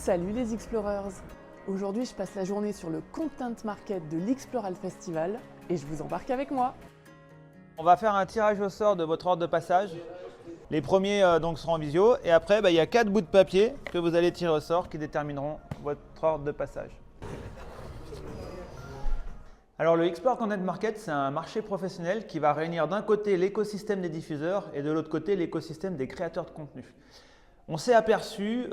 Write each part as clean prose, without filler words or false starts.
Salut les Explorers! Aujourd'hui, je passe la journée sur le Content Market de l'Exploral Festival et je vous embarque avec moi. On va faire un tirage au sort de votre ordre de passage. Les premiers donc seront en visio et après il y a 4 bouts de papier que vous allez tirer au sort qui détermineront votre ordre de passage. Alors le Explore Content Market, c'est un marché professionnel qui va réunir d'un côté l'écosystème des diffuseurs et de l'autre côté l'écosystème des créateurs de contenu. On s'est aperçu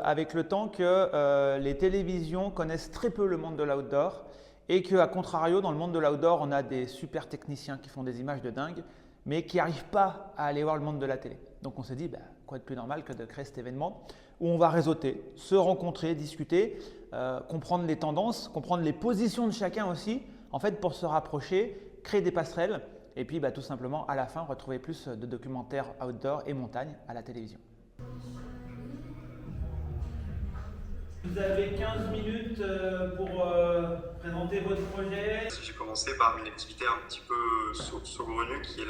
avec le temps que les télévisions connaissent très peu le monde de l'outdoor et qu'à contrario, dans le monde de l'outdoor, on a des super techniciens qui font des images de dingue, mais qui n'arrivent pas à aller voir le monde de la télé. Donc on s'est dit, quoi de plus normal que de créer cet événement où on va réseauter, se rencontrer, discuter, comprendre les tendances, comprendre les positions de chacun aussi, en fait pour se rapprocher, créer des passerelles et puis tout simplement à la fin retrouver plus de documentaires outdoor et montagne à la télévision. Vous avez 15 minutes pour présenter votre projet. J'ai commencé par une activité un petit peu saugrenue qui est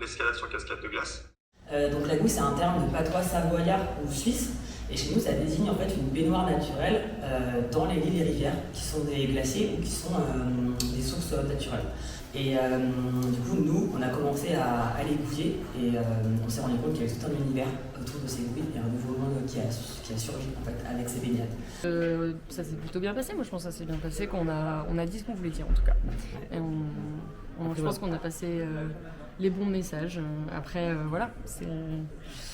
l'escalade sur cascade de glace. Donc la gousse, c'est un terme de patois savoyard ou suisse. Et chez nous, ça désigne en fait une baignoire naturelle dans les lits et rivières qui sont des glaciers ou qui sont des sources naturelles. Et du coup, nous, on a commencé à les gouiller et on s'est rendu compte qu'il y avait tout un univers autour de ces gouilles et un nouveau monde qui a surgi en fait avec ces baignades. Ça s'est plutôt bien passé, moi je pense que ça s'est bien passé, qu'on a dit ce qu'on voulait dire en tout cas. Et je pense qu'on a passé les bons messages. Après, voilà.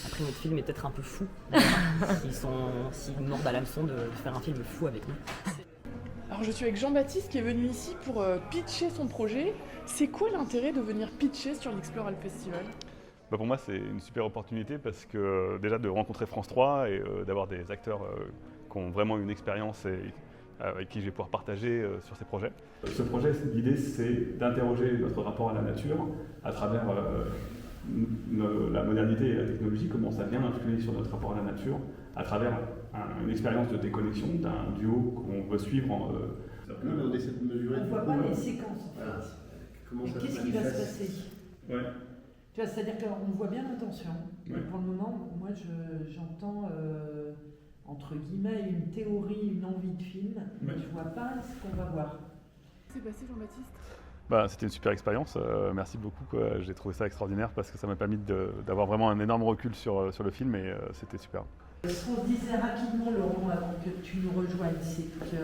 Après, notre film est peut-être un peu fou. S'ils mordent à l'hameçon de faire un film fou avec nous. Alors je suis avec Jean-Baptiste qui est venu ici pour pitcher son projet. C'est quoi l'intérêt de venir pitcher sur l'Exploral Festival ? Pour moi, c'est une super opportunité parce que déjà de rencontrer France 3 et d'avoir des acteurs qui ont vraiment une expérience et avec qui je vais pouvoir partager sur ces projets. Ce projet, l'idée, c'est d'interroger notre rapport à la nature à travers la modernité et la technologie, comment ça vient influer sur notre rapport à la nature à travers une expérience de déconnexion d'un duo qu'on veut suivre. On essaie de mesurer. On ne voit pas les séquences en fait. Comment ça qu'est-ce qui va se passer? Ouais. Tu vois, c'est-à-dire qu'on voit bien l'intention. Ouais. Pour le moment, moi j'entends entre guillemets une théorie, une envie de film, mais je ne vois pas ce qu'on va voir. Qu'est-ce qui s'est passé, Jean-Baptiste ? C'était une super expérience, merci beaucoup. J'ai trouvé ça extraordinaire parce que ça m'a permis d'avoir vraiment un énorme recul sur le film et c'était super. Ce qu'on se disait rapidement, Laurent, avant que tu nous rejoignes, c'est qu'il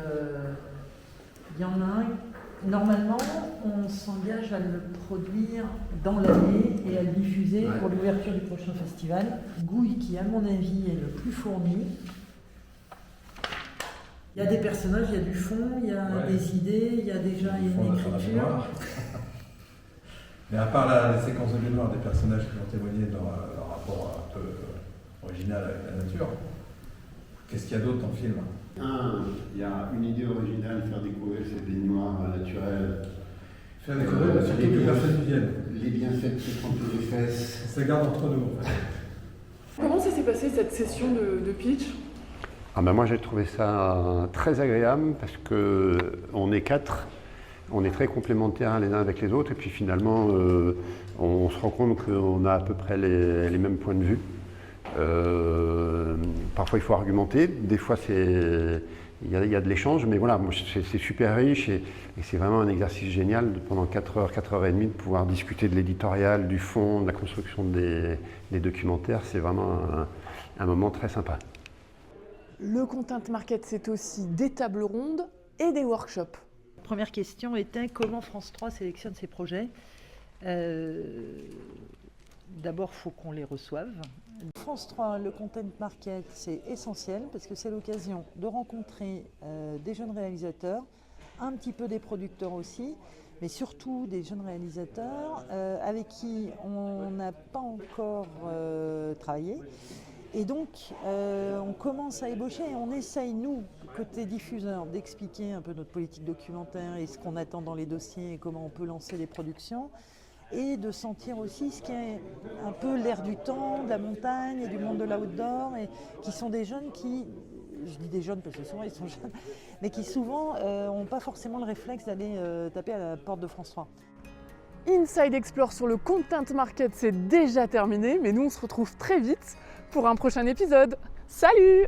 y en a un, normalement, on s'engage à le produire dans l'année et à le diffuser pour l'ouverture du prochain festival. Gouille, qui à mon avis est le plus fourni. Il y a des personnages, il y a du fond, il y a des idées, il y a déjà une écriture. Mais à part les séquences de mémoire des personnages qui ont témoigné dans leur rapport un peu original avec la nature, qu'est-ce qu'il y a d'autre dans le film? Il y a une idée originale, faire découvrir ces baignoires naturelles. Faire découvrir, surtout que personne ne vienne. Les bienfaits de se tremper les fesses. On se garde entre nous en fait. Comment ça s'est passé cette session de pitch ? Moi j'ai trouvé ça très agréable parce qu'on est 4, on est très complémentaires les uns avec les autres et puis finalement on se rend compte qu'on a à peu près les mêmes points de vue. Parfois il faut argumenter, des fois il y a de l'échange, mais voilà, c'est super riche et c'est vraiment un exercice génial pendant 4 heures, 4 heures et demie de pouvoir discuter de l'éditorial, du fond, de la construction des documentaires. C'est vraiment un moment très sympa. Le Content Market, c'est aussi des tables rondes et des workshops. La première question était comment France 3 sélectionne ses projets. D'abord, il faut qu'on les reçoive. France 3, le Content Market, c'est essentiel parce que c'est l'occasion de rencontrer des jeunes réalisateurs, un petit peu des producteurs aussi, mais surtout des jeunes réalisateurs avec qui on n'a pas encore travaillé. Et donc, on commence à ébaucher et on essaye, nous, côté diffuseur, d'expliquer un peu notre politique documentaire et ce qu'on attend dans les dossiers et comment on peut lancer les productions. Et de sentir aussi ce qui est un peu l'air du temps, de la montagne et du monde de l'outdoor, et qui sont des jeunes qui, je dis des jeunes parce que souvent ils sont jeunes, mais qui souvent n'ont pas forcément le réflexe d'aller taper à la porte de France 3. Inside Explore sur le Content Market, c'est déjà terminé, mais nous on se retrouve très vite pour un prochain épisode. Salut!